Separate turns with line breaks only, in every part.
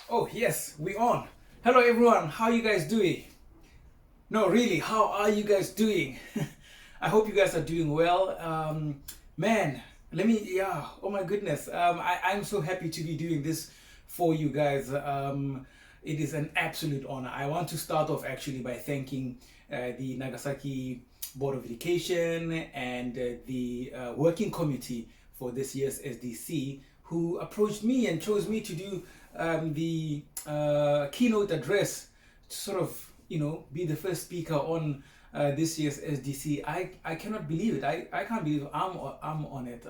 Oh, yes, we on. Hello, everyone. How you guys doing? No, really, how are you guys doing? I hope you guys are doing well. Man, oh my goodness. I'm so happy to be doing this for you guys. It is an absolute honor. I want to start off actually by thanking the Nagasaki Board of Education and the working committee for this year's SDC, who approached me and chose me to do the keynote address to sort of, be the first speaker on this year's SDC. I cannot believe it. I can't believe I'm on it.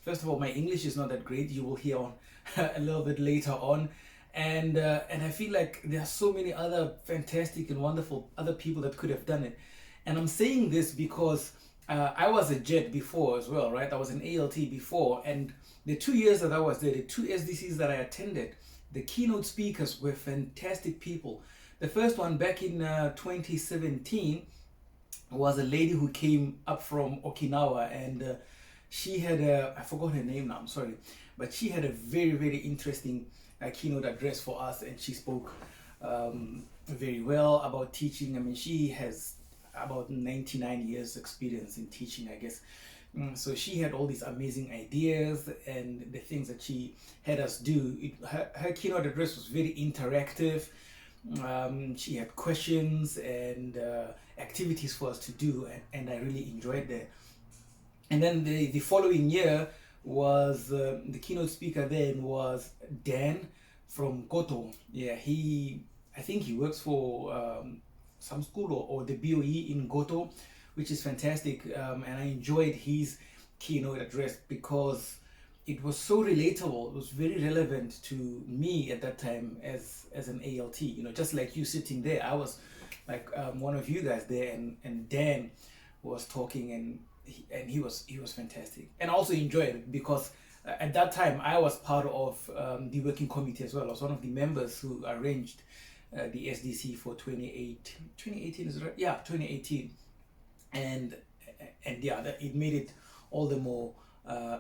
First of all, my English is not that great. You will hear on a little bit later on. And I feel like there are so many other fantastic and wonderful other people that could have done it. And I'm saying this because I was a JET before as well, right? I was an ALT before, and the 2 years that I was there, the two SDCs that I attended, the keynote speakers were fantastic people. The first one back in 2017 was a lady who came up from Okinawa, and she had I forgot her name now, I'm sorry, but she had a very, very interesting keynote address for us, and she spoke very well about teaching. I mean, she has about 99 years experience in teaching, I guess. So she had all these amazing ideas and the things that she had us do. Her keynote address was very interactive. She had questions and activities for us to do, and I really enjoyed that. And then the following year was the keynote speaker then was Dan from Goto. Yeah, I think he works for some school or the BOE in Goto, which is fantastic. And I enjoyed his keynote address because it was so relatable. It was very relevant to me at that time as an ALT. Just like you sitting there, I was like one of you guys there, and Dan was talking, and he was fantastic. And I also enjoyed it because at that time I was part of the working committee as well. I was one of the members who arranged the SDC for 2018, is it right? Yeah, 2018. And yeah, it made it all the more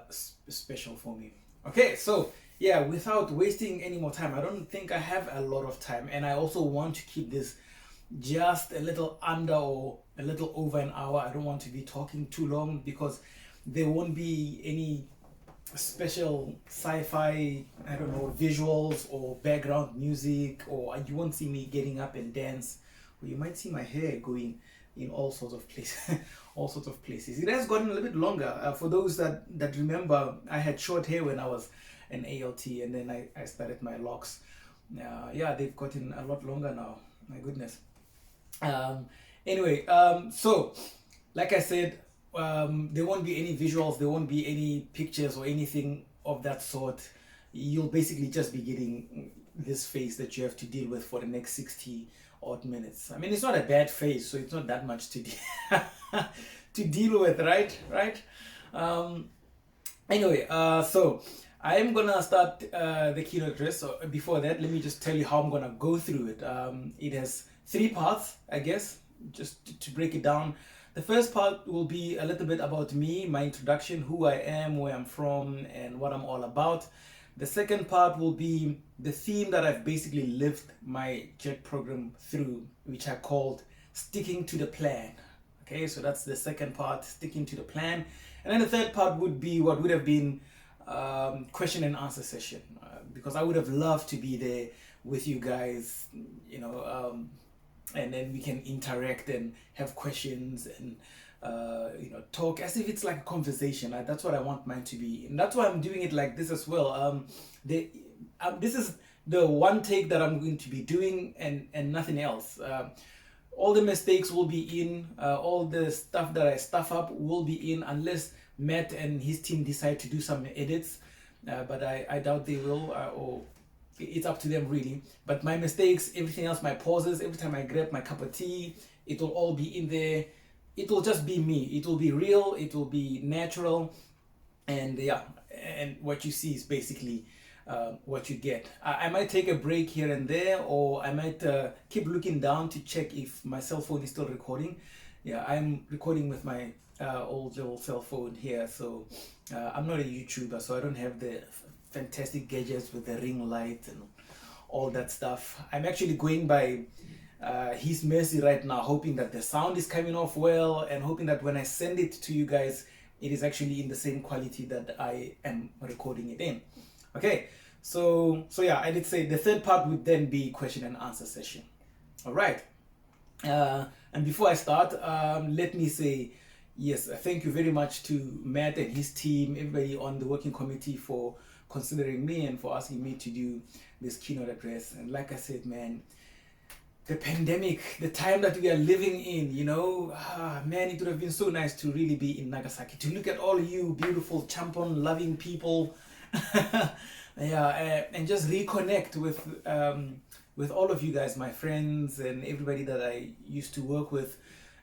special for me. Okay, so yeah, without wasting any more time, I don't think I have a lot of time, and I also want to keep this just a little under or a little over an hour. I don't want to be talking too long because there won't be any special sci-fi, I don't know, visuals or background music, or you won't see me getting up and dance, or you might see my hair going in all sorts of places. All sorts of places. It has gotten a little bit longer. For those that remember, I had short hair when I was an ALT, and then I started my locks. Yeah, they've gotten a lot longer now. My goodness. Anyway, so like I said, there won't be any visuals, there won't be any pictures or anything of that sort. You'll basically just be getting this face that you have to deal with for the next 60 odd minutes. I mean, it's not a bad face, so it's not that much to to deal with, right? Anyway, so I'm gonna start the keynote address. So before that, let me just tell you how I'm gonna go through it. It has 3 parts, I guess, just to break it down. The first part will be a little bit about me, my introduction, who I am, where I'm from, and what I'm all about. The second part will be the theme that I've basically lived my JET program through, which I called Sticking to the Plan. Okay, so that's the second part, sticking to the plan. And then the third part would be what would have been question and answer session, because I would have loved to be there with you guys, and then we can interact and have questions and talk as if it's like a conversation. That's what I want mine to be, and that's why I'm doing it like this as well. This is the one take that I'm going to be doing, and nothing else. All the mistakes will be in, all the stuff that I stuff up will be in, unless Matt and his team decide to do some edits, but I doubt they will, or it's up to them really. But my mistakes, everything else, my pauses, every time I grab my cup of tea, it will all be in there. It will just be me. It will be real, it will be natural, and yeah, and what you see is basically what you get. I might take a break here and there, or I might keep looking down to check if my cell phone is still recording. Yeah, I'm recording with my old little cell phone here, so I'm not a YouTuber, so I don't have the fantastic gadgets with the ring light and all that stuff. I'm actually going by his mercy right now, hoping that the sound is coming off well, and hoping that when I send it to you guys, it is actually in the same quality that I am recording it in. Okay, so yeah, I did say the third part would then be question and answer session. All right. And before I start, let me say, yes, thank you very much to Matt and his team, everybody on the working committee for considering me and for asking me to do this keynote address. And like I said, man, the pandemic, the time that we are living in, you know, man, it would have been so nice to really be in Nagasaki, to look at all you beautiful champon loving people. Yeah, and just reconnect with all of you guys, my friends, and everybody that I used to work with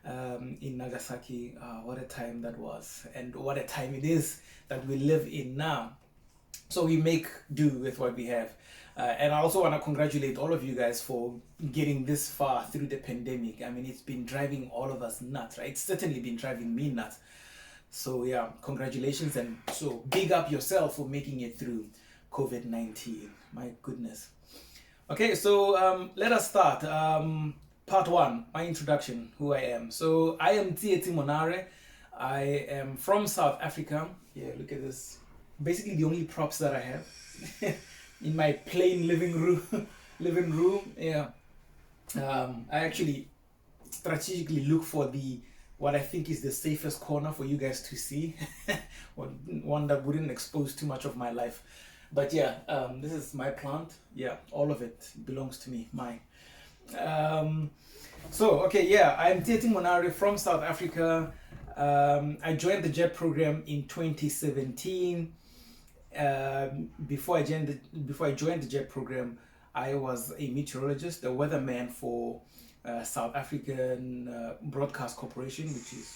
in Nagasaki. What a time that was, and what a time it is that we live in now. So we make do with what we have. And I also want to congratulate all of you guys for getting this far through the pandemic. I mean, it's been driving all of us nuts, right? It's certainly been driving me nuts. So yeah, congratulations, and so big up yourself for making it through COVID-19. My goodness. Okay, so let us start. Part one, my introduction, who I am. So I am Tsietsi Monare. I am from South Africa. Yeah, look at this. Basically the only props that I have in my plain living room. Yeah. I actually strategically look for what I think is the safest corner for you guys to see. One that wouldn't expose too much of my life. But yeah, this is my plant. Yeah, all of it belongs to me, mine. So, okay, yeah, I'm Tsietsi Monare from South Africa. I joined the JET program in 2017. Before I joined the JET program, I was a meteorologist, a weatherman for South African Broadcast Corporation, which is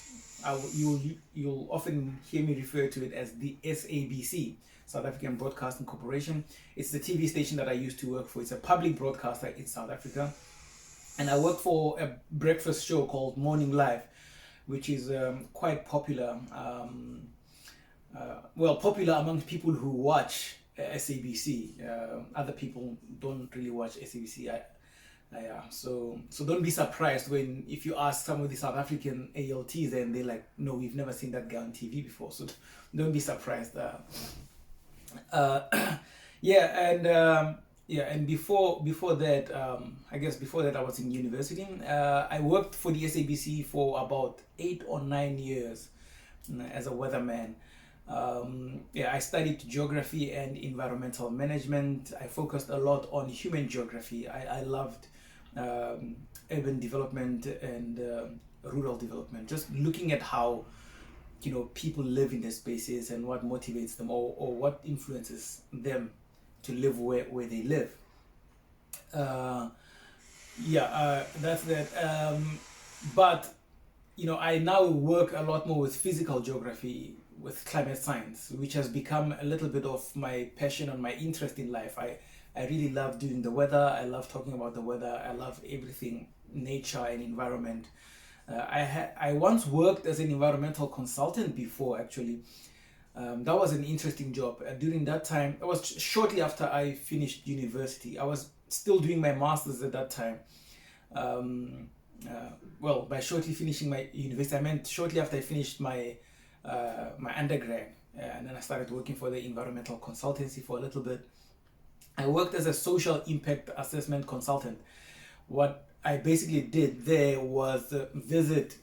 you'll often hear me refer to it as the SABC, South African Broadcasting Corporation. It's the TV station that I used to work for. It's a public broadcaster in South Africa, and I work for a breakfast show called Morning Live, which is quite popular. Well, popular among people who watch SABC. Other people don't really watch SABC. So don't be surprised if you ask some of the South African ALTs and they're like, no, we've never seen that guy on TV before. So don't be surprised. And before that, I guess before that I was in university. I worked for the SABC for about 8 or 9 years as a weatherman. I studied geography and environmental management. I focused a lot on human geography. I loved urban development and rural development, just looking at how people live in their spaces and what motivates them or what influences them to live where they live. That's that. But I now work a lot more with physical geography, with climate science, which has become a little bit of my passion and my interest in life. I really love doing the weather. I love talking about the weather. I love everything nature and environment. I once worked as an environmental consultant before, actually. That was an interesting job. During that time, it was shortly after I finished university. I was still doing my master's at that time. By shortly finishing my university, I meant shortly after I finished my undergrad, and then I started working for the environmental consultancy for a little bit. I worked as a social impact assessment consultant. What I basically did there was visit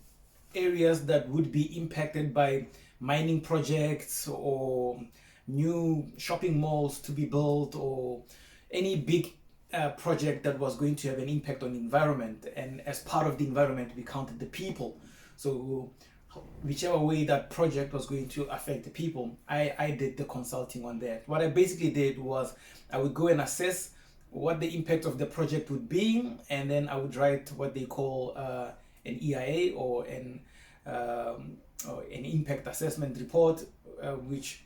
areas that would be impacted by mining projects or new shopping malls to be built or any big project that was going to have an impact on the environment. And as part of the environment, we counted the people. So whichever way that project was going to affect the people, I did the consulting on that. What I basically did was I would go and assess what the impact of the project would be, and then I would write what they call an EIA or an impact assessment report, which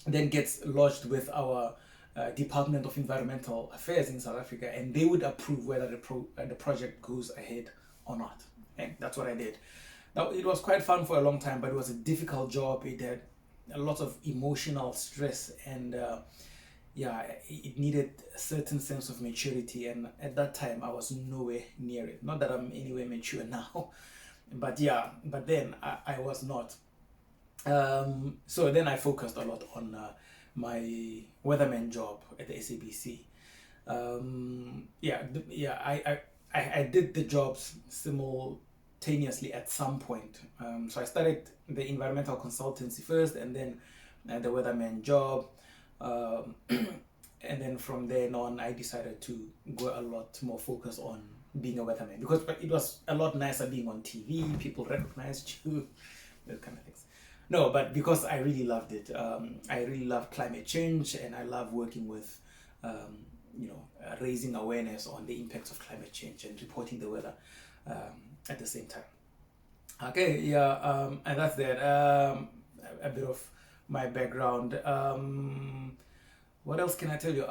then gets lodged with our Department of Environmental Affairs in South Africa, and they would approve whether the project goes ahead or not. And that's what I did. Now, it was quite fun for a long time, but it was a difficult job. It had a lot of emotional stress, and yeah, it needed a certain sense of maturity, and at that time I was nowhere near it. Not that I'm anywhere mature now, but yeah, but then I was not. So then I focused a lot on my weatherman job at the SABC. Yeah, I did the jobs simultaneously at some point. So I started the environmental consultancy first, and then the weatherman job. Um, and then from then on, I decided to go a lot more focused on being a weatherman, because it was a lot nicer being on TV. People recognized you, those kind of things. No, but because I really loved it. I really love climate change, and I love working with, raising awareness on the impacts of climate change and reporting the weather at the same time. Okay, yeah, and that's that. A bit of my background. What else can I tell you?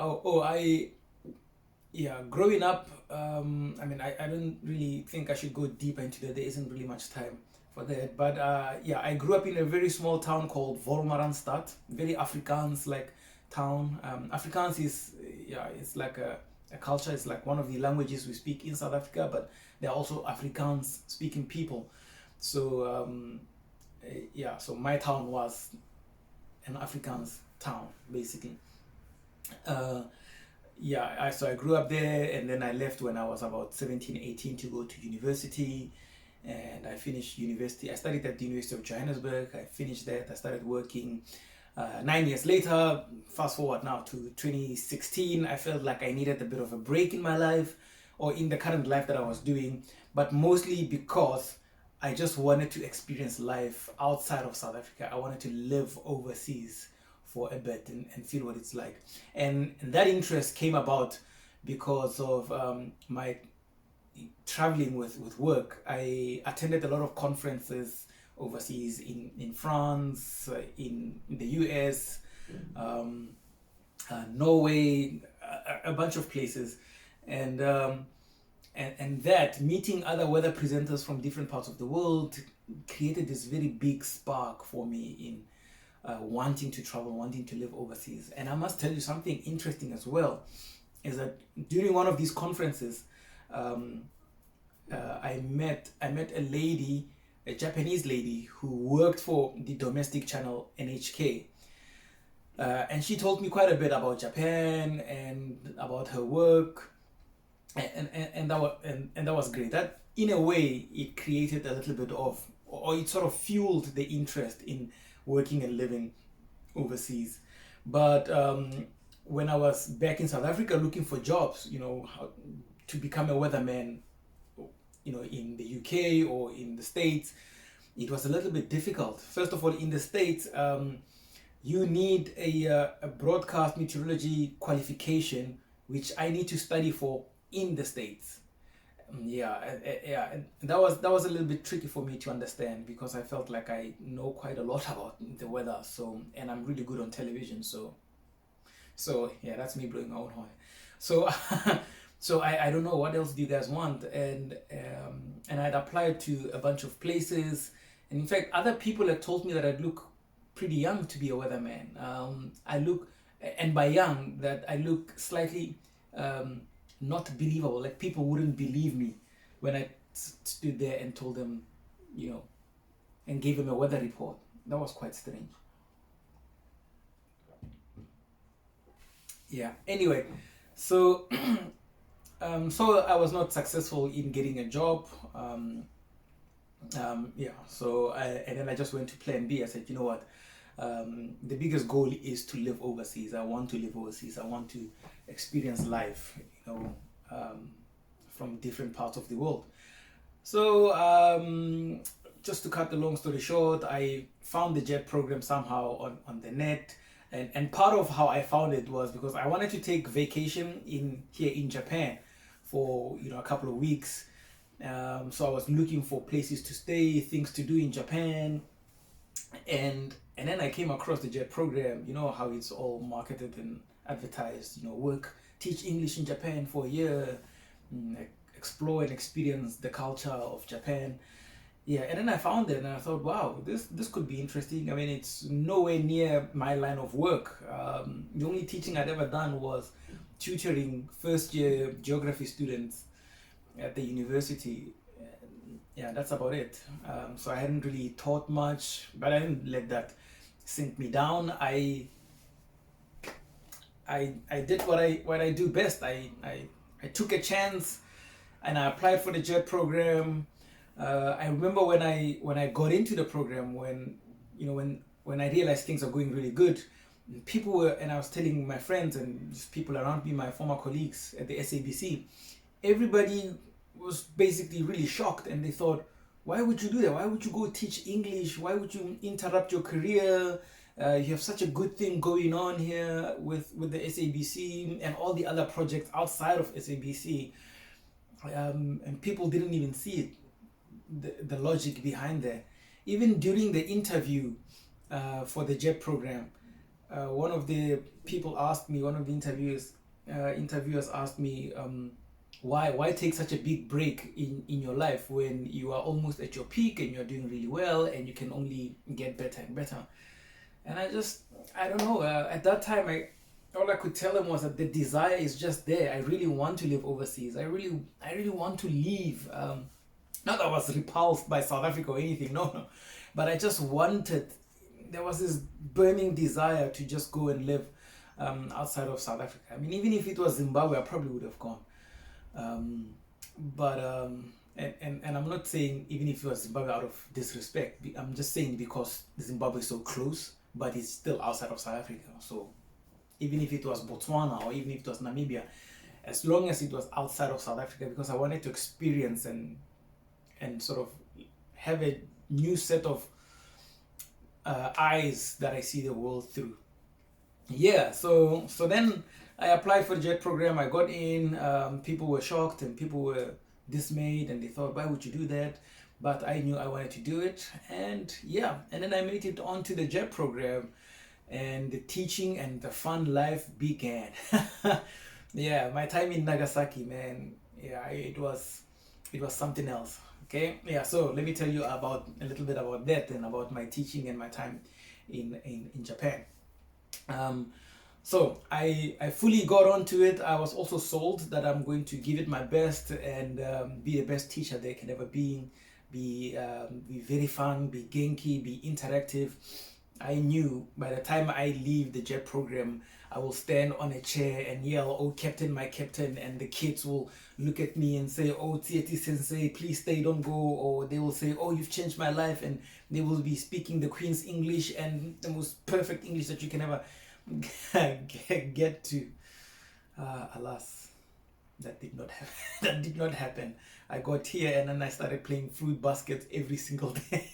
Yeah, growing up, I mean, I don't really think I should go deeper into that. There isn't really much time for that. But yeah, I grew up in a very small town called Wolmaranstad, very Afrikaans like town. Afrikaans is, yeah, it's like a culture. It's like one of the languages we speak in South Africa, but there are also Afrikaans speaking people. So yeah, so my town was an Afrikaans town, basically. Uh, yeah, so I grew up there, and then I left when I was about 17, 18 to go to university. And I finished university. I studied at the University of Johannesburg. I finished that. I started working 9 years later. Fast forward now to 2016. I felt like I needed a bit of a break in my life, or in the current life that I was doing, but mostly because I just wanted to experience life outside of South Africa. I wanted to live overseas for a bit, and feel what it's like. And that interest came about because of my traveling with work. I attended a lot of conferences overseas in France, in the US, um, Norway, a bunch of places. And, and that meeting other weather presenters from different parts of the world created this very big spark for me in wanting to travel, wanting to live overseas. And I must tell you something interesting as well, is that during one of these conferences, um, I met a lady, a Japanese lady who worked for the domestic channel NHK, and she told me quite a bit about Japan and about her work, and that was great. That in a way it created a little bit of, or it sort of fueled the interest in working and living overseas. But when I was back in South Africa looking for jobs, to become a weatherman, in the UK or in the States, it was a little bit difficult. First of all, in the States, you need a broadcast meteorology qualification, which I need to study for in the States. Yeah, and that was a little bit tricky for me to understand, because I felt like I know quite a lot about the weather. So, and I'm really good on television. So yeah, that's me blowing my own horn. So so I don't know, what else do you guys want? And I'd applied to a bunch of places, and in fact, other people had told me that I'd look pretty young to be a weatherman. I look, and by young, that I look slightly not believable. Like, people wouldn't believe me when I stood there and told them, and gave them a weather report. That was quite strange. Yeah. Anyway, so so I was not successful in getting a job. Yeah. So and then I just went to Plan B. I said, you know what? The biggest goal is to live overseas. I want to live overseas. I want to experience life, from different parts of the world. So just to cut the long story short, I found the JET program somehow on the net. And part of how I found it was because I wanted to take vacation here in Japan for a couple of weeks. So I was looking for places to stay, things to do in Japan, and then I came across the JET program. You know how it's all marketed and advertised. Teach English in Japan for a year, explore and experience the culture of Japan. yeah, and then I found it and I thought, wow, this could be interesting. I mean, it's nowhere near my line of work. The only teaching I'd ever done was tutoring first year geography students at the university. Yeah, that's about it. So I hadn't really taught much, but I didn't let that sink me down. I did what I do best. I took a chance and I applied for the JET program. I remember when I got into the program, when when I realized things are going really good, people were, and I was telling my friends and just people around me, my former colleagues at the SABC, everybody was basically really shocked and they thought, why would you do that? Why would you go teach English? Why would you interrupt your career? You have such a good thing going on here with the SABC and all the other projects outside of SABC. And people didn't even see it, the logic behind that. Even during the interview for the JET program, one of the people asked me, one of the interviewers asked me, why take such a big break in your life when you are almost at your peak and you're doing really well and you can only get better and better. And I don't know, at that time, all I could tell him was that the desire is just there. I really want to live overseas. I really want to leave. Not that I was repulsed by South Africa or anything, no. But I just wanted, there was this burning desire to just go and live outside of South Africa. I mean, even if it was Zimbabwe, I probably would have gone. And I'm not saying even if it was Zimbabwe out of disrespect. I'm just saying because Zimbabwe is so close, but it's still outside of South Africa. So even if it was Botswana or even if it was Namibia, as long as it was outside of South Africa, because I wanted to experience and sort of have a new set of eyes that I see the world through. Yeah, so then I applied for the JET program. I got in. People were shocked and people were dismayed and they thought, why would you do that? But I knew I wanted to do it, and yeah, and then I made it onto the JET program, and the teaching and the fun life began. Yeah, my time in Nagasaki, man. Yeah, it was something else. Okay, yeah. So let me tell you about a little bit about that and about my teaching and my time in Japan. So I fully got onto it. I was also sold that I'm going to give it my best and be the best teacher there can ever be very fun, be genki, be interactive. I knew by the time I leave the JET program, I will stand on a chair and yell, "Oh, Captain, my Captain," and the kids will look at me and say, "Oh, Tsietsi Sensei, please stay, don't go." Or they will say, "Oh, you've changed my life," and they will be speaking the Queen's English and the most perfect English that you can ever get to. Alas, that did not happen. That did not happen. I got here and then I started playing fruit baskets every single day.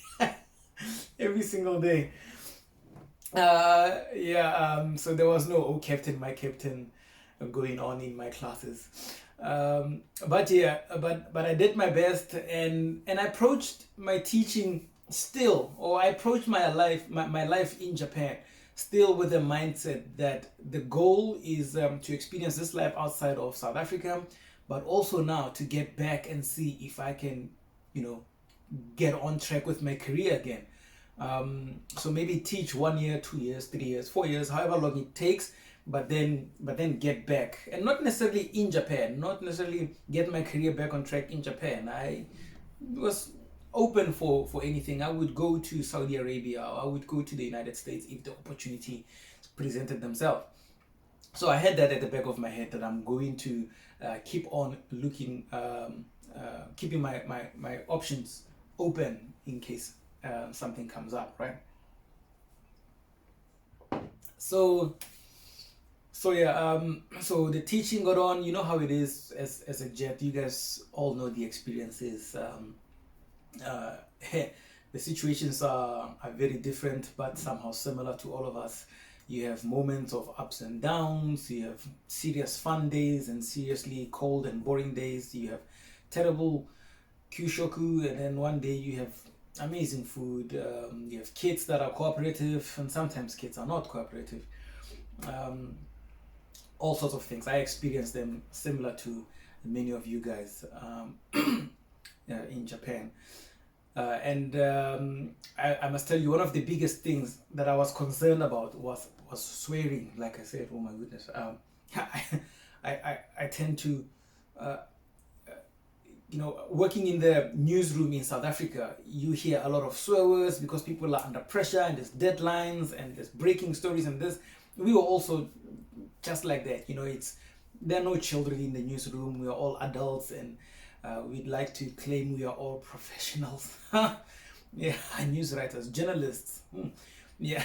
Every single day. So there was no "Oh Captain, my Captain" going on in my classes. But I did my best, and I approached my teaching still, or I approached my life in Japan still with the mindset that the goal is to experience this life outside of South Africa, but also now to get back and see if I can, get on track with my career again. So maybe teach 1 year, 2 years, 3 years, 4 years, however long it takes, but then get back, and not necessarily in Japan, not necessarily get my career back on track in Japan. I was open for anything. I would go to Saudi Arabia, or I would go to the United States if the opportunity presented themselves. So I had that at the back of my head that I'm going to keep on looking, keeping my options open in case something comes up, right? So yeah, so the teaching got on. You know how it is as a JET. You guys all know the experiences. The situations are very different, but somehow similar to all of us. You have moments of ups and downs. You have serious fun days and seriously cold and boring days. You have terrible kyushoku, and then one day you have amazing food. You have kids that are cooperative, and sometimes kids are not cooperative. All sorts of things. I experienced them similar to many of you guys in Japan. I must tell you, one of the biggest things that I was concerned about was swearing. Like I said, oh my goodness, I tend to, working in the newsroom in South Africa, you hear a lot of swear words because people are under pressure and there's deadlines and there's breaking stories and this. We were also just like that. There are no children in the newsroom. We are all adults, and we'd like to claim we are all professionals. Yeah, news writers, journalists. Yeah.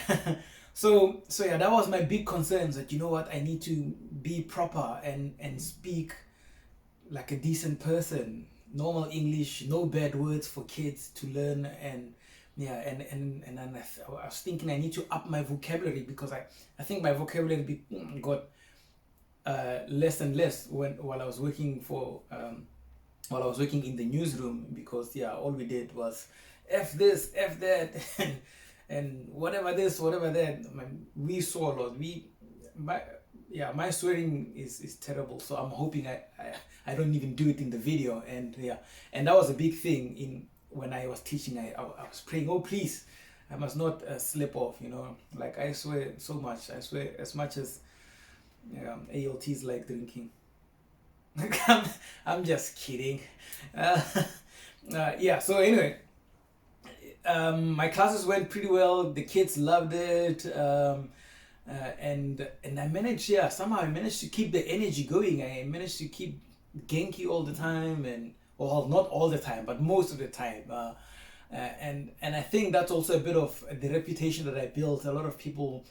So yeah, that was my big concern, that I need to be proper and speak like a decent person, normal English, no bad words for kids to learn. And yeah, and then I was thinking I need to up my vocabulary, because I think my vocabulary got less and less while I was working in the newsroom, because yeah, all we did was F this, F that, and whatever this, whatever that. We saw a lot. My swearing is terrible. So I'm hoping I don't even do it in the video. And yeah, and that was a big thing when I was teaching. I was praying, oh please, I must not slip off. Like I swear so much. I swear as much as ALT is like drinking. I'm just kidding. Yeah. So anyway, my classes went pretty well. The kids loved it, and I managed. Yeah, somehow I managed to keep the energy going. I managed to keep Genki all the time, and well, not all the time, but most of the time. And I think that's also a bit of the reputation that I built. A lot of people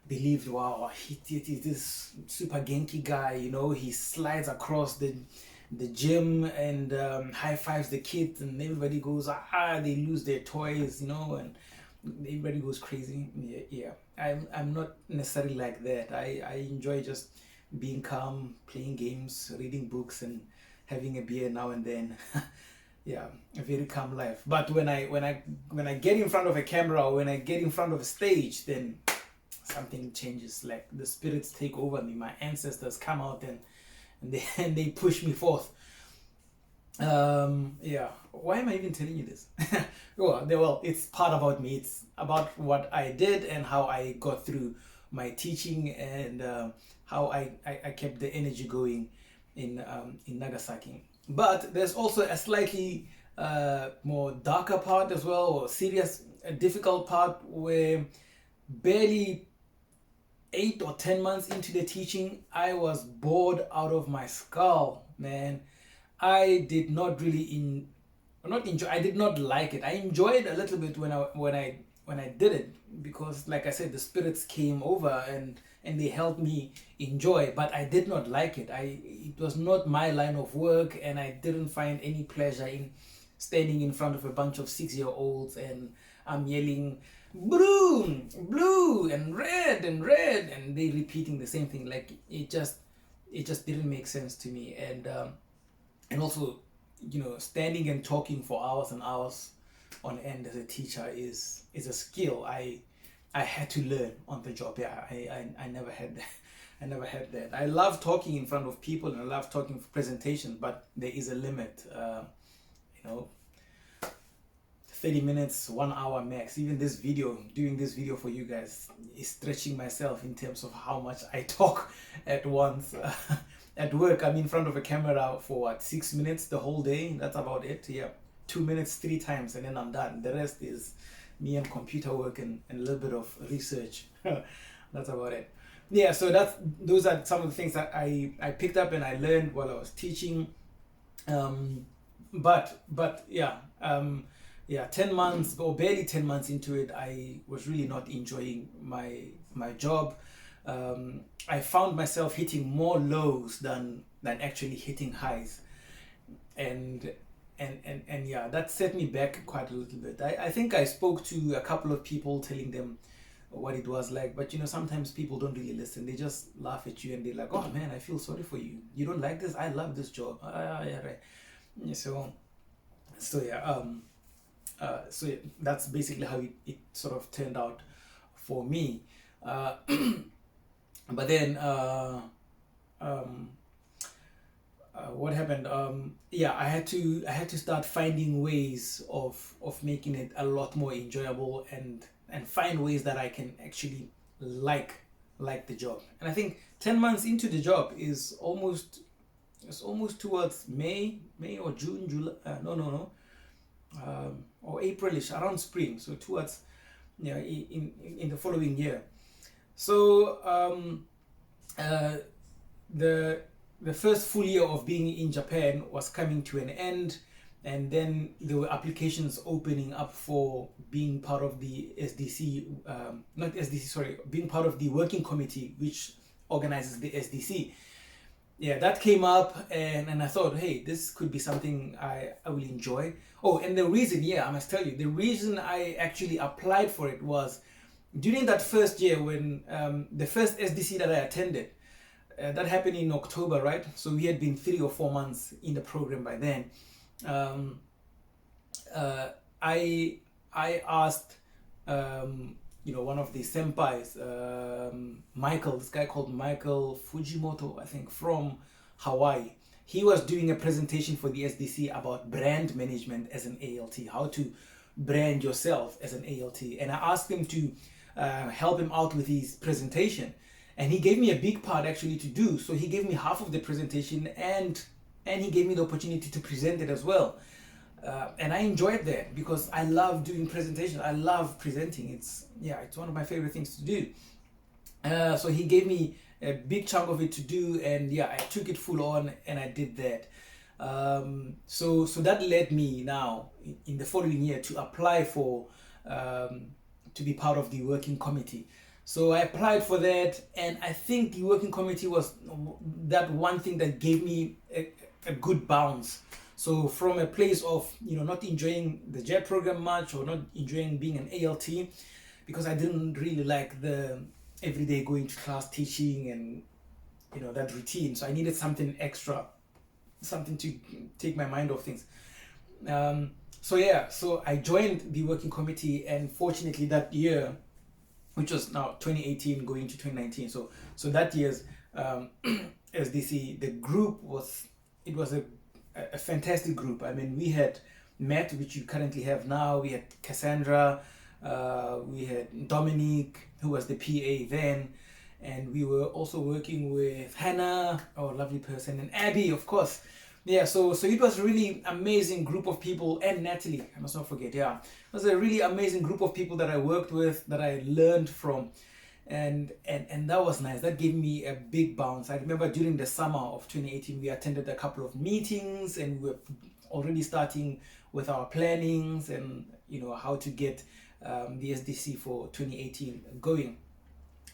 believed, wow, he's this super Genki guy. He slides across the gym and high fives the kids, and everybody goes, they lose their toys, and everybody goes crazy. Yeah. I'm not necessarily like that. I enjoy just being calm, playing games, reading books, and having a beer now and then. Yeah, a very calm life. But when I get in front of a camera, or when I get in front of a stage, then something changes. Like the spirits take over me. My ancestors come out and they push me forth. Yeah. Why am I even telling you this? Well, it's part about me. It's about what I did and how I got through my teaching, and how I kept the energy going in Nagasaki. But there's also a slightly more darker part as well, or serious, difficult part, where barely 8 or 10 months into the teaching, I was bored out of my skull, man. I did not really not enjoy. I did not like it. I enjoyed a little bit when I did it, because, like I said, the spirits came over and they helped me enjoy. But I did not like it. It was not my line of work, and I didn't find any pleasure in standing in front of a bunch of 6-year-olds and I'm yelling blue, blue, and red, and they repeating the same thing. Like it just didn't make sense to me. And also, standing and talking for hours and hours on end as a teacher is a skill I had to learn on the job. Yeah, I never had that. I never had that. I love talking in front of people, and I love talking for presentations, but there is a limit. 30 minutes, 1 hour max. Even doing this video for you guys is stretching myself in terms of how much I talk at once. At work, I'm in front of a camera for 6 minutes the whole day. That's about it. Yeah, 2 minutes 3 times, and then I'm done. The rest is me and computer work and a little bit of research. That's about it. Yeah, so those are some of the things that I picked up and I learned while I was teaching. But yeah, 10 months, or barely 10 months into it, I was really not enjoying my job. I found myself hitting more lows than actually hitting highs, and yeah, that set me back quite a little bit. I think I spoke to a couple of people telling them what it was like, but sometimes people don't really listen. They just laugh at you and they're like, oh man, I feel sorry for you. You don't like this? I love this job. Yeah, right. So yeah, so that's basically how it sort of turned out for me. But then what happened? Yeah, I had to start finding ways of making it a lot more enjoyable, and find ways that I can actually like the job. And I think 10 months into the job is almost, it's almost towards May or June, July. No, or Aprilish, around spring. So towards, in the following year. So the first full year of being in Japan was coming to an end, and then there were applications opening up for being part of the SDC, not SDC, sorry, being part of the working committee which organizes the SDC. Yeah, that came up, and I thought, hey, this could be something I will enjoy. Oh, and the reason, I must tell you, the reason I actually applied for it was during that first year when the first SDC that I attended, that happened in October, right? So we had been 3 or 4 months in the program by then. I asked, one of the senpais, Michael, this guy called Michael Fujimoto, I think, from Hawaii. He was doing a presentation for the SDC about brand management as an ALT, how to brand yourself as an ALT. And I asked him to help him out with his presentation. And he gave me a big part actually to do. So he gave me half of the presentation, and he gave me the opportunity to present it as well. And I enjoyed that because I love doing presentations. I love presenting. It's one of my favorite things to do. So he gave me a big chunk of it to do, and I took it full on and I did that. So that led me now in the following year to apply for to be part of the working committee. So I applied for that, and I think the working committee was that one thing that gave me a good bounce. So from a place of not enjoying the JET program much, or not enjoying being an ALT, because I didn't really like the everyday going to class teaching and that routine. So I needed something extra, something to take my mind off things. So I joined the working committee, and fortunately that year, which was now 2018 going to 2019. So that year's SDC, the group was a fantastic group. I mean, we had Matt, which you currently have now. We had Cassandra, we had Dominique, who was the PA then, and we were also working with Hannah, our lovely person, and Abby, of course. Yeah, so it was a really amazing group of people, and Natalie, I must not forget. Yeah, it was a really amazing group of people that I worked with, that I learned from, and that was nice. That gave me a big bounce. I remember during the summer of 2018, we attended a couple of meetings, and we were already starting with our plannings and how to get the SDC for 2018 going.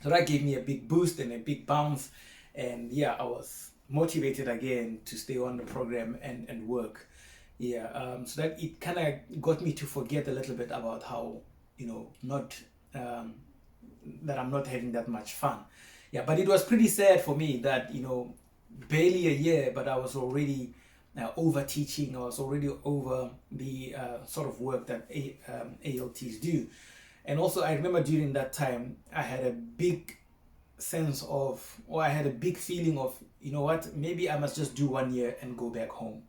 So that gave me a big boost and a big bounce, and I was motivated again to stay on the program and work. So that it kind of got me to forget a little bit about how not that I'm not having that much fun. But it was pretty sad for me that barely a year, but I was already over teaching. I was already over the sort of work that ALTs do. And also I remember during that time I had a big sense of, or I had a big feeling of, maybe I must just do 1 year and go back home,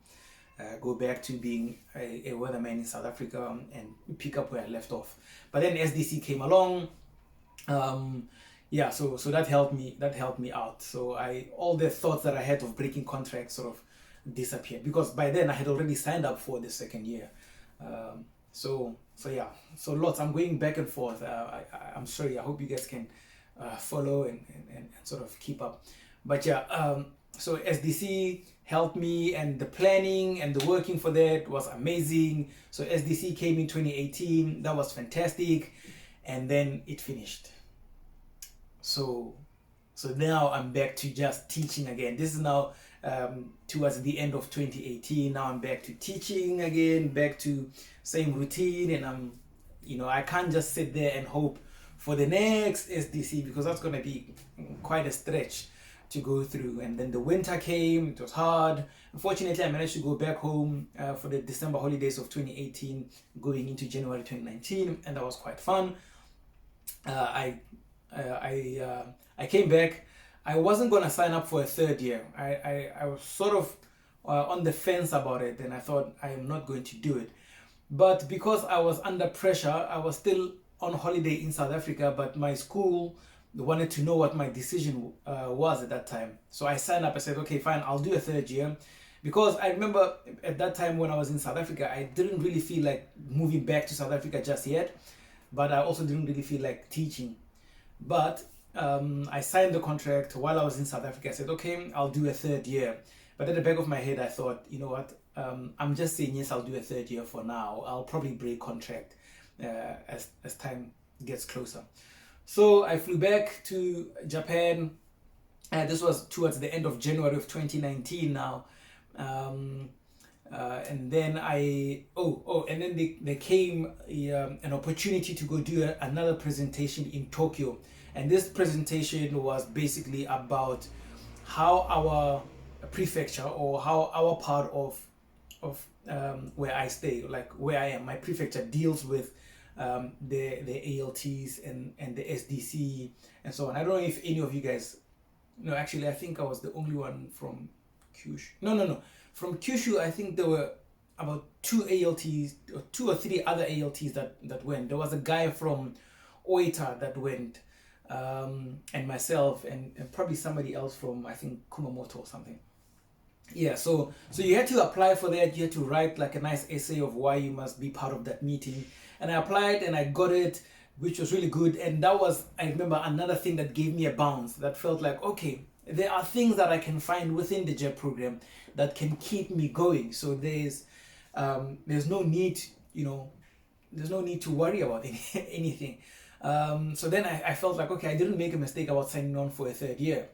go back to being a weatherman in South Africa and pick up where I left off. But then SDC came along. So that helped me out. So all the thoughts that I had of breaking contracts sort of disappeared, because by then I had already signed up for the second year. So lots. I'm going back and forth. I'm sorry. I hope you guys can follow and sort of keep up. But so SDC helped me, and the planning and the working for that was amazing. So SDC came in 2018. That was fantastic, and then it finished. So now I'm back to just teaching again. This is now towards the end of 2018. Now I'm back to teaching again, back to same routine, and I can't just sit there and hope for the next SDC, because that's going to be quite a stretch to go through. And then the winter came. It was hard. Unfortunately, I managed to go back home for the December holidays of 2018, going into January 2019, and that was quite fun. I came back. I wasn't going to sign up for a third year. I was sort of on the fence about it, and I thought I am not going to do it. But because I was under pressure, I was still on holiday in South Africa, but my school wanted to know what my decision was at that time. So I signed up. I said, okay, fine, I'll do a third year. Because I remember at that time when I was in South Africa, I didn't really feel like moving back to South Africa just yet, but I also didn't really feel like teaching. But I signed the contract while I was in South Africa. I said, okay, I'll do a third year. But at the back of my head, I thought, you know what, I'm just saying, yes, I'll do a third year for now. I'll probably break contract as time gets closer. So I flew back to Japan. This was towards the end of January of 2019 now. And then and then there came an opportunity to go do another presentation in Tokyo. And this presentation was basically about how our prefecture, or how our part of where I stay, like where I am, my prefecture deals with the ALTs and the SDC and so on. I don't know if any of you guys, no, actually I think I was the only one from Kyushu. No. From Kyushu, I think there were about 2 ALTs, or 2 or 3 other ALTs that went. There was a guy from Oita that went, and myself, and probably somebody else from, I think, Kumamoto or something. Yeah, so you had to apply for that. You had to write like a nice essay of why you must be part of that meeting. And I applied and I got it, which was really good. And that was, I remember, another thing that gave me a bounce, that felt like, okay, there are things that I can find within the JET program that can keep me going. So there's no need, there's no need to worry about anything. So then I felt like, okay, I didn't make a mistake about signing on for a third year.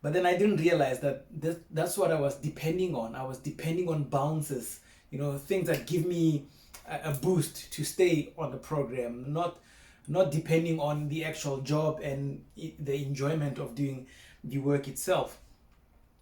But then I didn't realize that that's what I was depending on. I was depending on bounces, things that give me a boost to stay on the program, not depending on the actual job and the enjoyment of doing the work itself.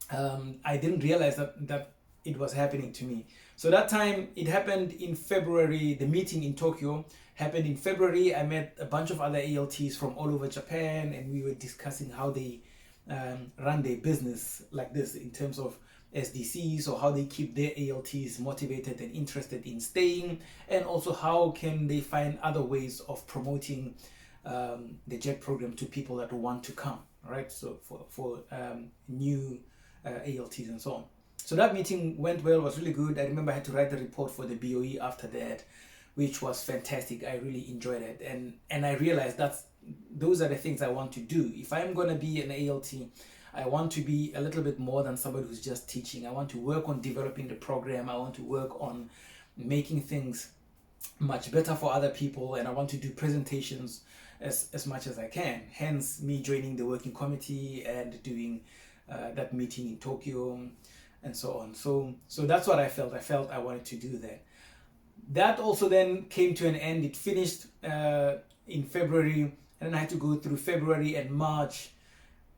I didn't realize that it was happening to me. So that time, it happened in February. The meeting in Tokyo happened in February. I met a bunch of other ALTs from all over Japan, and we were discussing how they run their business like this in terms of SDCs, or how they keep their ALTs motivated and interested in staying, and also how can they find other ways of promoting the JET program to people that want to come, right? So for new ALTs and so on. So that meeting went well, was really good. I remember I had to write the report for the BOE after that, which was fantastic. I really enjoyed it, and I realized those are the things I want to do. If I'm going to be an ALT, I want to be a little bit more than somebody who's just teaching. I want to work on developing the program. I want to work on making things much better for other people, and I want to do presentations as much as I can. Hence me joining the working committee and doing that meeting in Tokyo and so on. So that's what I felt. I felt I wanted to do that. That also then came to an end. It finished in February, and then I had to go through February and March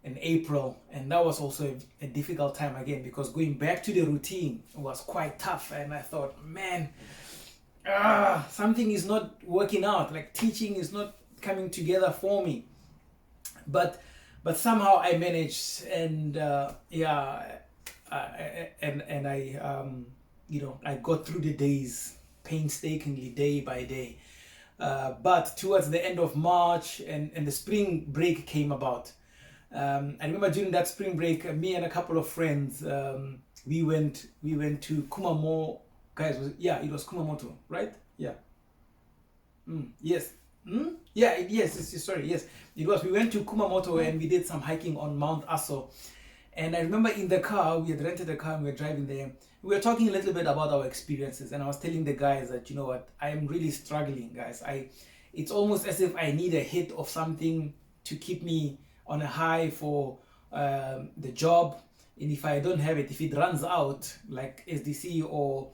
and April, and that was also a difficult time again, because going back to the routine was quite tough. And I thought, man, something is not working out, like teaching is not coming together for me. But somehow I managed, and I got through the days painstakingly, day by day. But towards the end of March and the spring break came about. I remember during that spring break, me and a couple of friends, we went to Kumamoto. Guys, it was Kumamoto, right? Yeah. Yes. Yes. Sorry. Yes, it was. We went to Kumamoto and we did some hiking on Mount Aso. And I remember in the car, we had rented a car and we were driving there. We were talking a little bit about our experiences, and I was telling the guys that, you know what, I'm really struggling, guys. It's almost as if I need a hit of something to keep me on a high for the job. And if I don't have it, if it runs out, like SDC or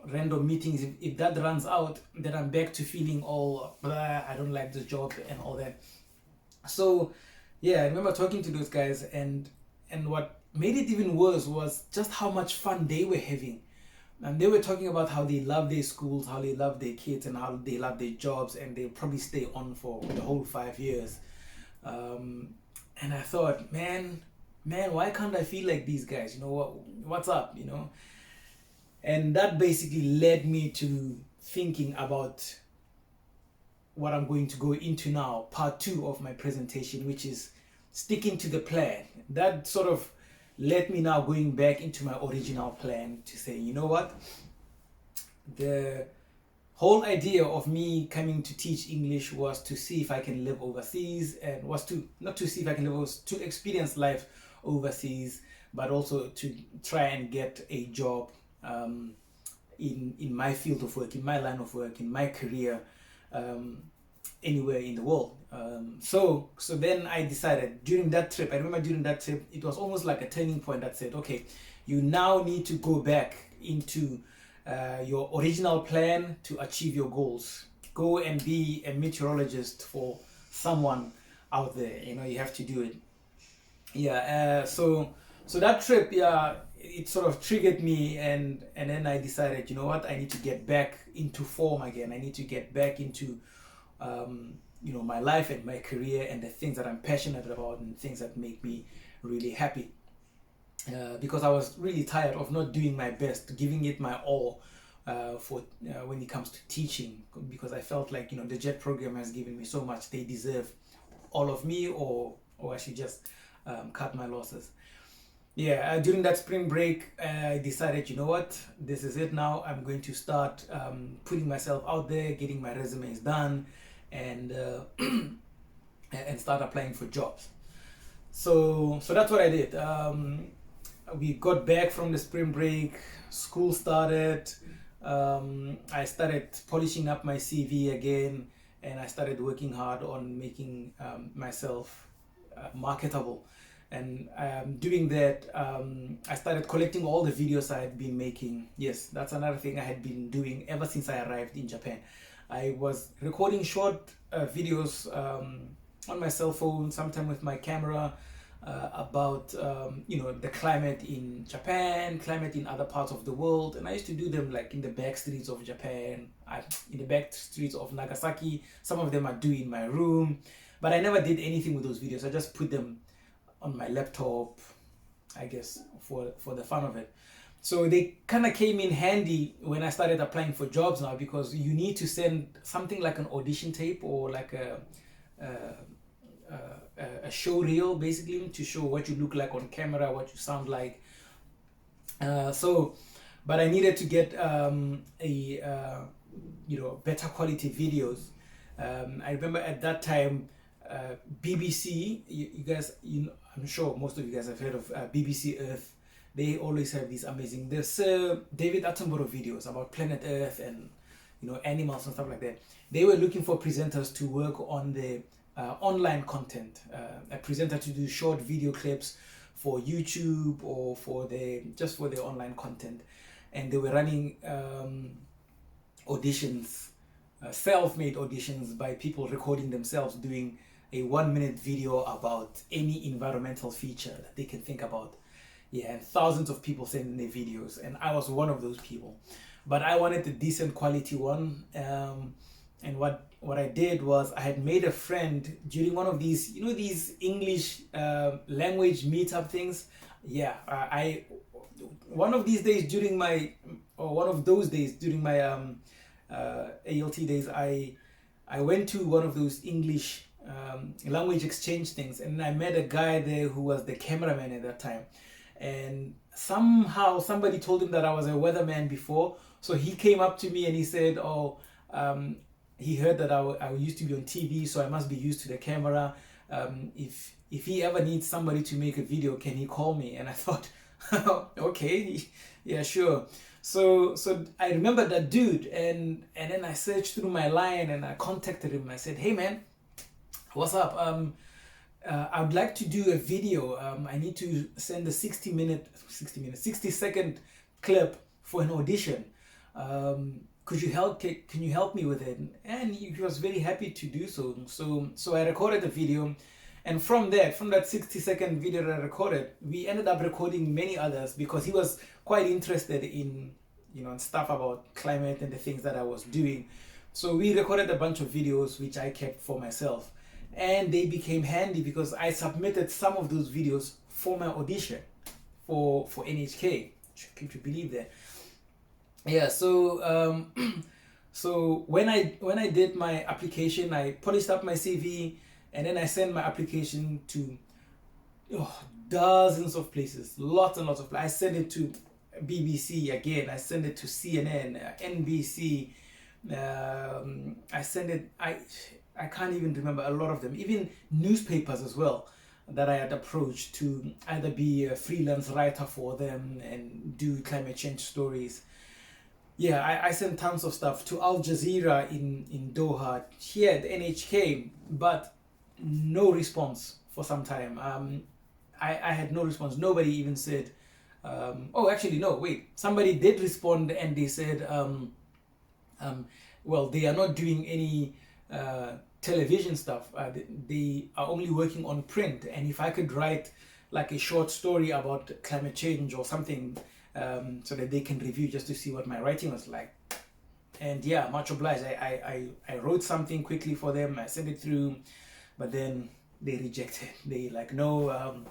random meetings, if that runs out, then I'm back to feeling all blah, I don't like the job and all that. So yeah, I remember talking to those guys, and what made it even worse was just how much fun they were having. And they were talking about how they love their schools, how they love their kids, and how they love their jobs, and they'll probably stay on for the whole 5 years. And I thought, man, man, why can't I feel like these guys? What's up? And that basically led me to thinking about what I'm going to go into now, part 2 of my presentation, which is sticking to the plan. That sort of led me now going back into my original plan to say, you know what? The whole idea of me coming to teach English was to see if I can live overseas, and was to not to see if I can live overseas, to experience life overseas, but also to try and get a job in my field of work, in my line of work, in my career, anywhere in the world. So then I decided during that trip, I remember during that trip, it was almost like a turning point that said, okay, you now need to go back into your original plan to achieve your goals. Go and be a meteorologist for someone out there. You have to do it. So that trip, it sort of triggered me, and then I decided, you know what, I need to get back into form again. I need to get back into my life and my career and the things that I'm passionate about and things that make me really happy. Because I was really tired of not doing my best, giving it my all for when it comes to teaching, because I felt like the JET program has given me so much. They deserve all of me, or I should just cut my losses. During that spring break, I decided, you know what, this is it now. I'm going to start putting myself out there, getting my resumes done, and and start applying for jobs. So that's what I did. We got back from the spring break, school started, I started polishing up my CV again, and I started working hard on making myself marketable. And doing that, I started collecting all the videos I had been making. Yes, that's another thing I had been doing ever since I arrived in Japan. I was recording short videos on my cell phone, sometime with my camera, about the climate in Japan, climate in other parts of the world. And I used to do them like in the back streets of Japan, in the back streets of Nagasaki. Some of them I do in my room, but I never did anything with those videos. I just put them on my laptop, I guess, for the fun of it. So they kind of came in handy when I started applying for jobs now, because you need to send something like an audition tape or like a show reel, basically, to show what you look like on camera, what you sound like. But I needed to get better quality videos. I remember at that time, BBC, you guys, I'm sure most of you guys have heard of BBC Earth. They always have these amazing, there's David Attenborough videos about planet Earth and animals and stuff like that. They were looking for presenters to work on the online content, a presenter to do short video clips for YouTube or for the online content. And they were running auditions, self-made auditions by people recording themselves doing a 1-minute video about any environmental feature that they can think about. And thousands of people sending their videos, and I was one of those people. But I wanted a decent quality one, and what I did was I had made a friend during one of these, these English language meetup things. One of those days during my ALT days, I went to one of those English language exchange things, and I met a guy there who was the cameraman at that time. And somehow somebody told him that I was a weatherman before, so he came up to me and he said, he heard that I used to be on TV, so I must be used to the camera. If he ever needs somebody to make a video, can he call me? And I thought, okay, yeah, sure. So I remember that dude, and then I searched through my line and I contacted him. I said, hey man, what's up? I'd like to do a video. I need to send a 60-second clip for an audition. Can you help me with it? And he was very happy to do so. So I recorded the video, and from that 60-second video that I recorded, we ended up recording many others, because he was quite interested in stuff about climate and the things that I was doing. So we recorded a bunch of videos which I kept for myself. And they became handy because I submitted some of those videos for my audition for NHK. Can you believe that? Yeah, so so when I did my application, I polished up my CV, and then I sent my application to dozens of places, lots and lots of places. I sent it to BBC again. I sent it to CNN, NBC. I sent it. I can't even remember a lot of them. Even newspapers as well that I had approached to either be a freelance writer for them and do climate change stories. Yeah, I sent tons of stuff to Al Jazeera in Doha, here at NHK, but no response for some time. I had no response. Nobody even said, oh, actually, no, wait. Somebody did respond and they said, well, they are not doing any television stuff. They are only working on print. And if I could write like a short story about climate change or something, so that they can review just to see what my writing was like. And yeah, much obliged. I wrote something quickly for them. I sent it through, but then they rejected. They like, no,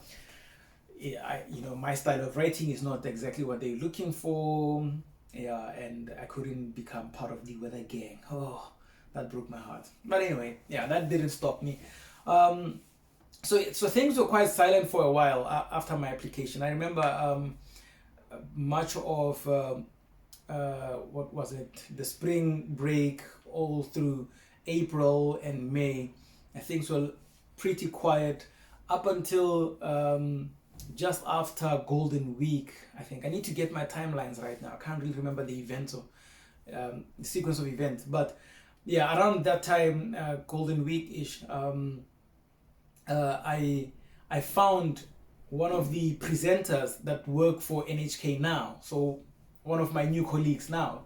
my style of writing is not exactly what they're looking for. Yeah, and I couldn't become part of the weather gang. Oh, that broke my heart. But anyway, yeah, that didn't stop me. So things were quite silent for a while after my application. I remember much of what was it, the spring break, all through April and May, things were pretty quiet up until just after Golden Week. I think I need to get my timelines right now. I can't really remember the events or the sequence of events, but yeah, around that time, Golden Week-ish, I found one of the presenters that work for NHK now. So one of my new colleagues now.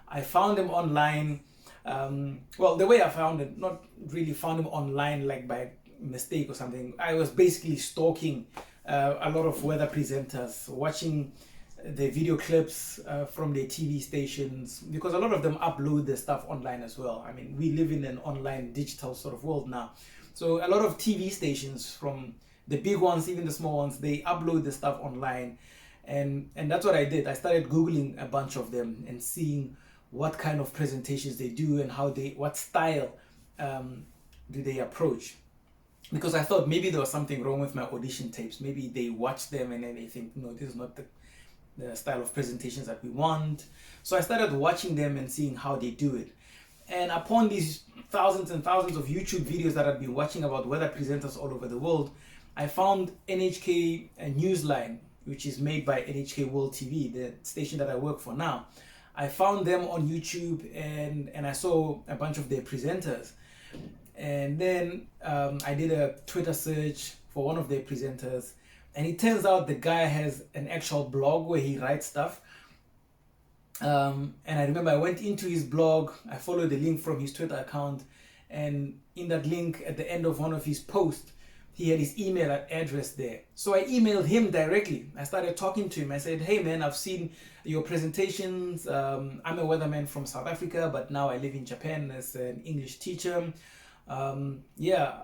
I found him online. Well, the way I found it, not really found him online like by mistake or something. I was basically stalking a lot of weather presenters, watching the video clips from their TV stations, because a lot of them upload their stuff online as well. I mean, we live in an online digital sort of world now. So a lot of TV stations, from the big ones, even the small ones, they upload the stuff online. And that's what I did. I started Googling a bunch of them and seeing what kind of presentations they do and what style do they approach. Because I thought maybe there was something wrong with my audition tapes. Maybe they watch them and then they think, no, this is not the style of presentations that we want. So I started watching them and seeing how they do it. And upon these thousands and thousands of YouTube videos that I've been watching about weather presenters all over the world, I found NHK Newsline, which is made by NHK World TV, the station that I work for now. I found them on YouTube and I saw a bunch of their presenters. And then I did a Twitter search for one of their presenters. And it turns out the guy has an actual blog where he writes stuff. And I remember I went into his blog, I followed the link from his Twitter account, and in that link at the end of one of his posts, he had his email address there. So I emailed him directly. I started talking to him. I said, hey man, I've seen your presentations. I'm a weatherman from South Africa, but now I live in Japan as an English teacher. Yeah,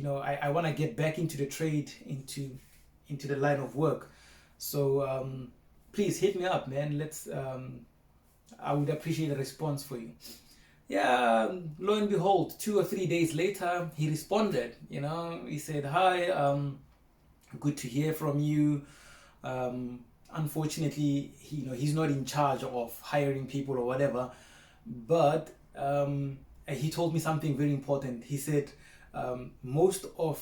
I want to get back into the trade, into the line of work. So please hit me up, man. I would appreciate a response for you. Yeah, lo and behold, 2 or 3 days later, he responded. He said, hi, good to hear from you. Unfortunately, he's not in charge of hiring people or whatever, but he told me something very important. He said most of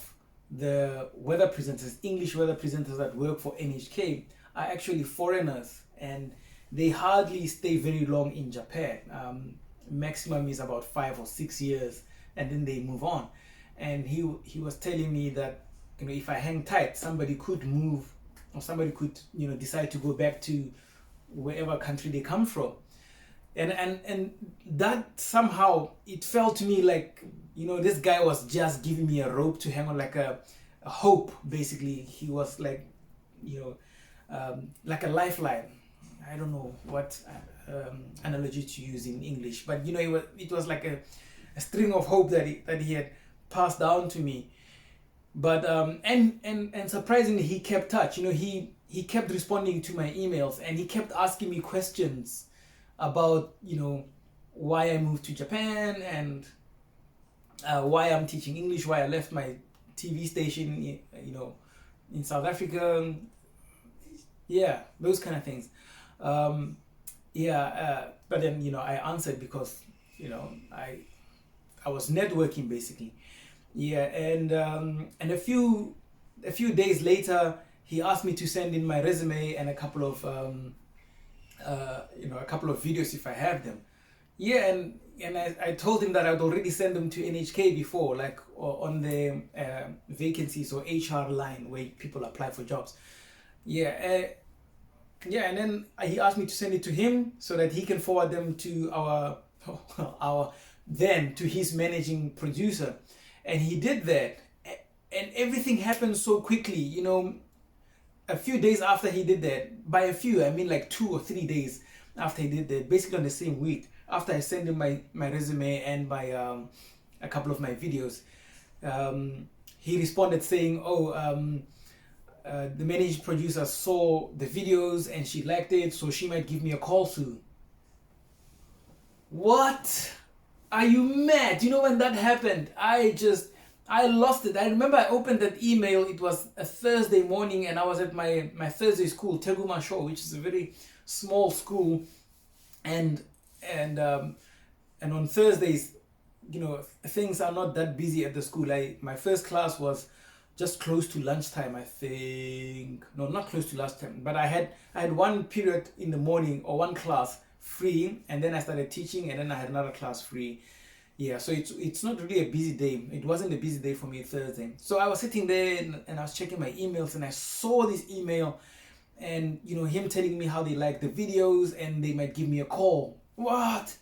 the weather presenters, English weather presenters that work for NHK, are actually foreigners, and they hardly stay very long in Japan. Maximum is about 5 or 6 years, and then they move on. And he was telling me that if I hang tight, somebody could move, or somebody could decide to go back to wherever country they come from. And that somehow, it felt to me like this guy was just giving me a rope to hang on, like a hope. Basically, he was like like a lifeline. I don't know what analogy to use in English, but it was like a string of hope that he had passed down to me. But and surprisingly, he kept touch. He kept responding to my emails, and he kept asking me questions about why I moved to Japan, and why I'm teaching English, why I left my TV station, in South Africa. Yeah, those kind of things. Um, but then I answered because I was networking basically. Yeah, and a few days later, he asked me to send in my resume and a couple of videos if I have them. Yeah, and I told him that I'd already sent them to NHK before, like on the vacancies or HR line where people apply for jobs. Yeah, yeah, and then he asked me to send it to him so that he can forward them to our then to his managing producer, and he did that, and everything happened so quickly. A few days after he did that, by a few I mean like 2 or 3 days after he did that, basically on the same week after I sent him my resume and my a couple of my videos, he responded saying, "Oh, the managing producer saw the videos and she liked it, so she might give me a call soon." What? Are you mad? When that happened, I lost it. I remember I opened that email. It was a Thursday morning, and I was at my Thursday school, Teguma Show, which is a very small school, and and on Thursdays, things are not that busy at the school. My first class was just close to lunchtime, I think. No, not close to lunchtime, but I had one period in the morning, or one class free, and then I started teaching, and then I had another class free. Yeah, so it's not really a busy day. It wasn't a busy day for me Thursday. So I was sitting there, and I was checking my emails, and I saw this email, and him telling me how they like the videos and they might give me a call. What?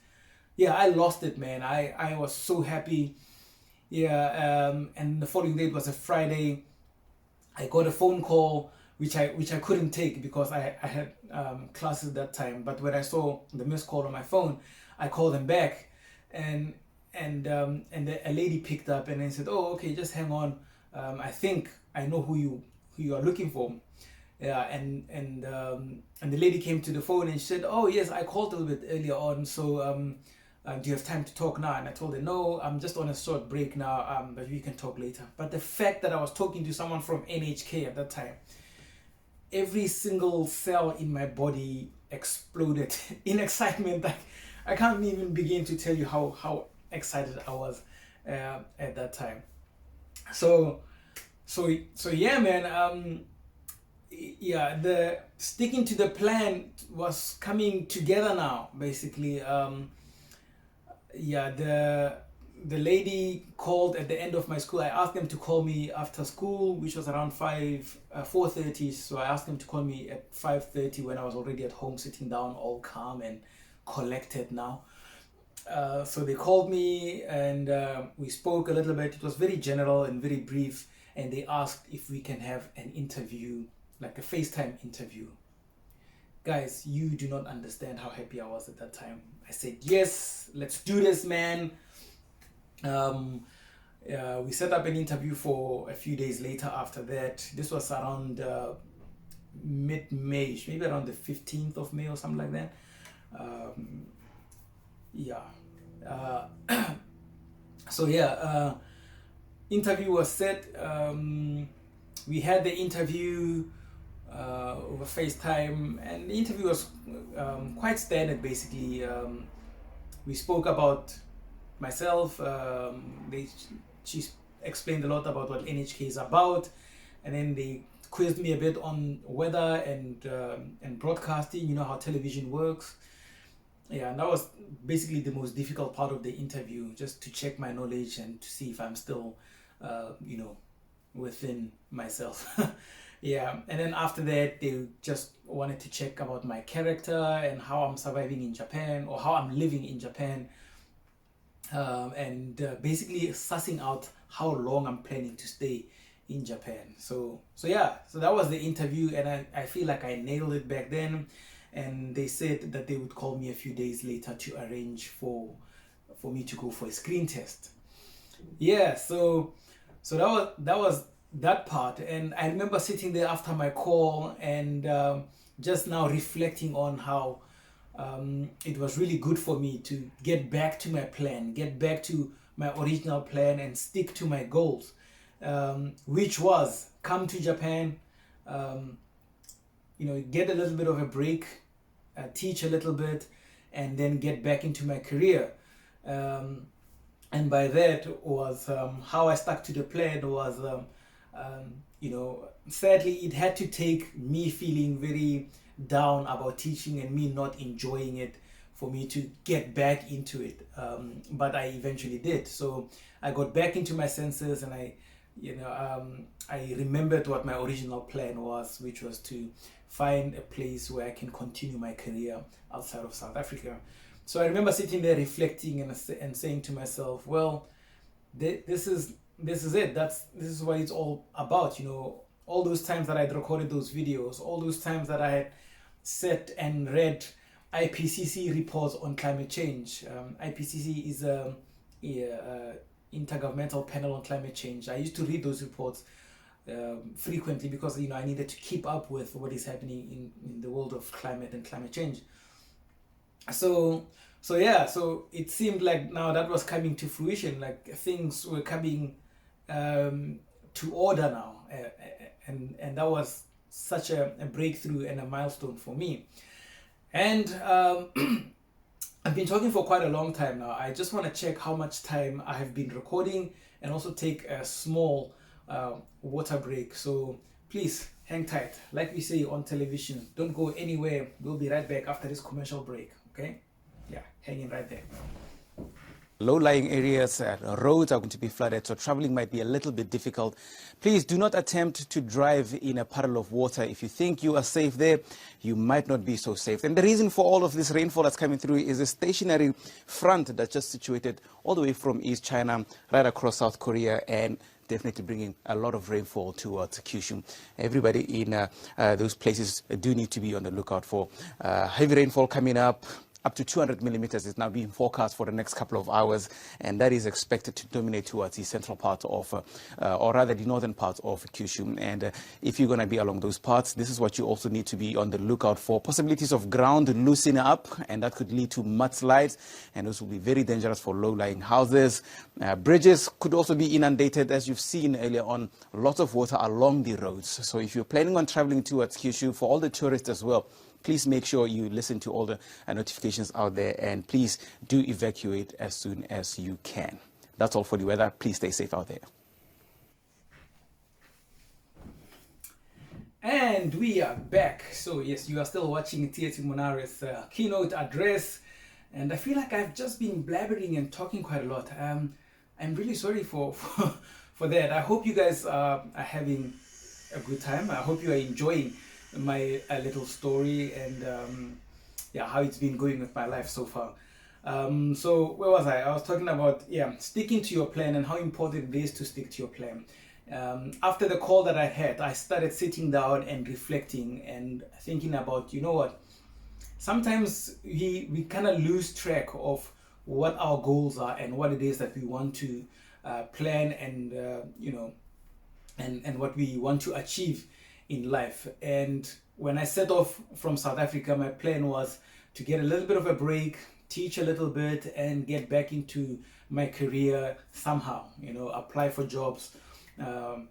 Yeah, I lost it, man. I was so happy. Yeah, and the following day, it was a Friday. I got a phone call which I couldn't take because I had classes that time. But when I saw the missed call on my phone, I called them back, and a lady picked up and then said, "Oh, okay, just hang on. I think I know who you are looking for." Yeah, and the lady came to the phone and she said, "Oh yes, I called a little bit earlier on. So do you have time to talk now?" And I told her, "No, I'm just on a short break now. But we can talk later." But the fact that I was talking to someone from NHK at that time, every single cell in my body exploded in excitement. Like, I can't even begin to tell you how excited I was at that time. So yeah, man. Yeah, the sticking to the plan was coming together now. Basically, yeah, the lady called at the end of my school. I asked them to call me after school, which was around 4:30. So I asked them to call me at 5:30 when I was already at home, sitting down, all calm and collected now. So they called me, and we spoke a little bit. It was very general and very brief, and they asked if we can have an interview, like a FaceTime interview. Guys, you do not understand how happy I was at that time. I said, "Yes, let's do this, man." We set up an interview for a few days later after that. This was around mid-May, maybe around the 15th of May or something like that. Yeah. So yeah, interview was set. We had the interview over FaceTime, and the interview was quite standard. Basically, we spoke about myself. She explained a lot about what NHK is about, and then they quizzed me a bit on weather and broadcasting. You know how television works. Yeah, and that was basically the most difficult part of the interview, just to check my knowledge and to see if I'm still, within myself. Yeah, and then after that, they just wanted to check about my character and how I'm surviving in Japan, or how I'm living in Japan, and basically sussing out how long I'm planning to stay in Japan. So yeah, so that was the interview, and I feel like I nailed it back then. And they said that they would call me a few days later to arrange for me to go for a screen test. Yeah, so that was that part. And I remember sitting there after my call and just now reflecting on how it was really good for me to get back to my plan, get back to my original plan and stick to my goals, which was come to Japan, get a little bit of a break, teach a little bit, and then get back into my career. And by that was how I stuck to the plan was, sadly, it had to take me feeling very down about teaching and me not enjoying it for me to get back into it. But I eventually did. So I got back into my senses, and I remembered what my original plan was, which was to find a place where I can continue my career outside of South Africa. So I remember sitting there reflecting and saying to myself, well, this is it. This is what it's all about. All those times that I'd recorded those videos, all those times that I had sat and read IPCC reports on climate change. IPCC is a Intergovernmental Panel on Climate Change. I used to read those reports frequently because I needed to keep up with what is happening in the world of climate and climate change. So it seemed like now that was coming to fruition, like things were coming to order now, and that was such a breakthrough and a milestone for me. And I've been talking for quite a long time now. I just want to check how much time I have been recording and also take a small water break. So please hang tight. Like we say on television, don't go anywhere. We'll be right back after this commercial break. Okay? Yeah, hang in right there.
Low-lying areas, roads are going to be flooded, so traveling might be a little bit difficult. Please do not attempt to drive in a puddle of water. If you think you are safe there, you might not be so safe. And the reason for all of this rainfall that's coming through is a stationary front that's just situated all the way from East China, right across South Korea, and definitely bringing a lot of rainfall towards Kyushu. Everybody in those places do need to be on the lookout for heavy rainfall coming up. Up to 200 millimeters is now being forecast for the next couple of hours, and that is expected to dominate towards the central part of, or rather the northern part of Kyushu. And if you're going to be along those parts, this is what you also need to be on the lookout for. Possibilities of ground loosening up, and that could lead to mudslides, and those will be very dangerous for low-lying houses. Bridges could also be inundated, as you've seen earlier on, lots of water along the roads. So if you're planning on traveling towards Kyushu, for all the tourists as well, please make sure you listen to all the notifications out there, and please do evacuate as soon as you can. That's all for the weather. Please stay safe out there.
And we are back. So yes, you are still watching Tsietsi Monare's keynote address, and I feel like I've just been blabbering and talking quite a lot. I'm really sorry for that. I hope you guys are having a good time. I hope you are enjoying my little story and how it's been going with my life so far. So where was I was talking about sticking to your plan and how important it is to stick to your plan. After the call that I had, I started sitting down and reflecting and thinking about, sometimes we kind of lose track of what our goals are and what it is that we want to plan and and what we want to achieve in life. And when I set off from South Africa, my plan was to get a little bit of a break, teach a little bit, and get back into my career somehow, apply for jobs all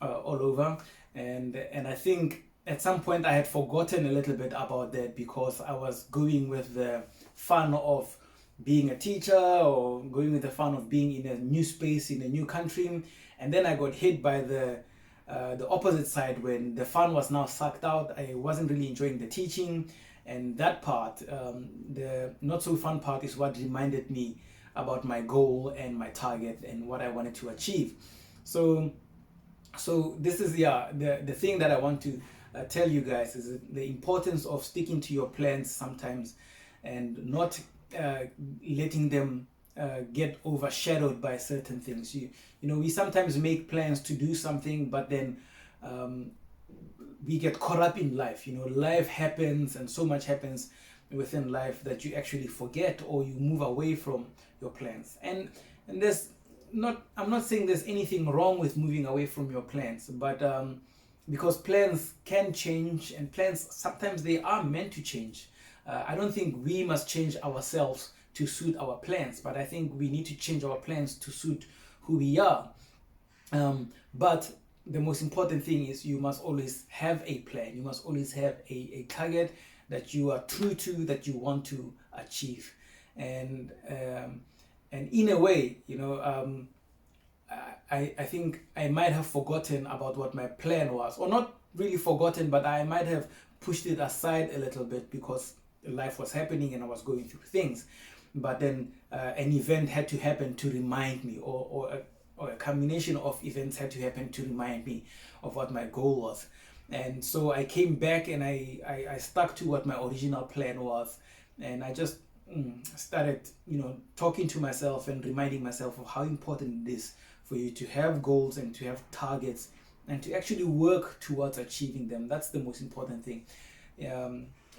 over. And I think at some point I had forgotten a little bit about that because I was going with the fun of being a teacher or going with the fun of being in a new space, in a new country. And then I got hit by the opposite side when the fun was now sucked out. I wasn't really enjoying the teaching, and that part, the not so fun part, is what reminded me about my goal and my target and what I wanted to achieve. So this is the thing that I want to tell you guys is the importance of sticking to your plans sometimes and not letting them get overshadowed by certain things. We sometimes make plans to do something, but then we get caught up in life. Life happens, and so much happens within life that you actually forget or you move away from your plans. And there's I'm not saying there's anything wrong with moving away from your plans, but because plans can change, and plans sometimes they are meant to change. I don't think we must change ourselves to suit our plans, but I think we need to change our plans to suit who we are. But the most important thing is you must always have a plan. You must always have a target that you are true to, that you want to achieve. And in a way, I think I might have forgotten about what my plan was, or not really forgotten, but I might have pushed it aside a little bit because life was happening and I was going through things. But then an event had to happen to remind me, or a combination of events had to happen to remind me of what my goal was. And so I came back and I stuck to what my original plan was, and I just started talking to myself and reminding myself of how important it is for you to have goals and to have targets and to actually work towards achieving them. That's the most important thing.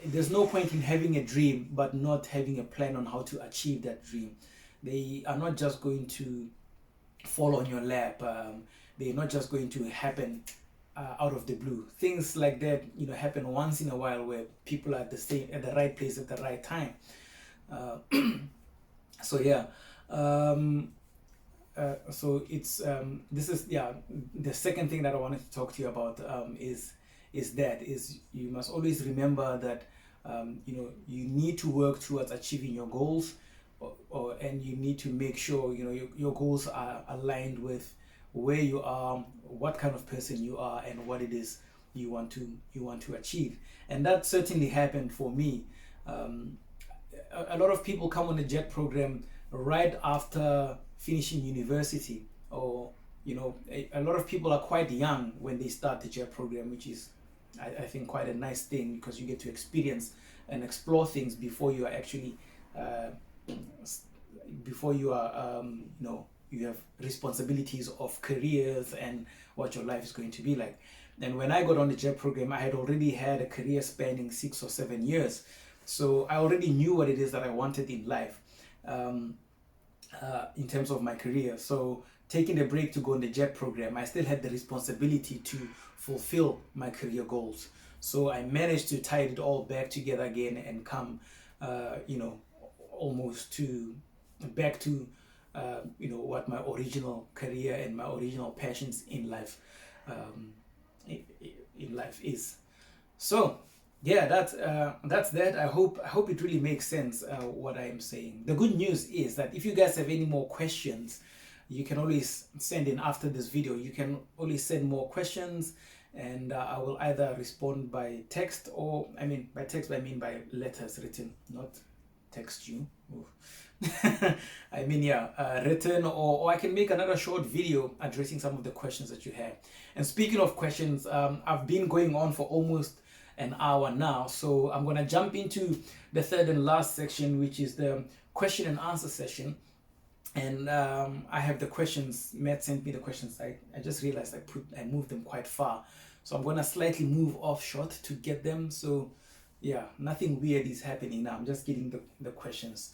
There's no point in having a dream but not having a plan on how to achieve that dream. They are not just going to fall on your lap. They're not just going to happen out of the blue. Things like that happen once in a while, where people are at the right place at the right time. So yeah, so it's this is the second thing that I wanted to talk to you about, is you must always remember that you need to work towards achieving your goals, and you need to make sure your goals are aligned with where you are, what kind of person you are, and what it is you want to achieve. And that certainly happened for me. A lot of people come on the JET program right after finishing university, or a lot of people are quite young when they start the JET program, which is I think quite a nice thing, because you get to experience and explore things before you are actually you have responsibilities of careers and what your life is going to be like. And when I got on the JET program, I had already had a career spanning 6 or 7 years. So I already knew what it is that I wanted in life, in terms of my career. So taking a break to go on the JET program, I still had the responsibility to fulfill my career goals. So I managed to tie it all back together again and come, almost back to what my original career and my original passions in life is. So yeah, that's that. I hope it really makes sense what I am saying. The good news is that if you guys have any more questions, you can always send in after this video. You can always send more questions, and I will either respond by text, or by text I mean by letters written, not text you. Written, or I can make another short video addressing some of the questions that you have. And speaking of questions, I've been going on for almost an hour now, so I'm gonna jump into the third and last section, which is the question and answer session. And I have the questions. Matt sent me the questions. I just realized I moved them quite far, so I'm gonna slightly move off shot to get them. So yeah, nothing weird is happening now. I'm just getting the questions.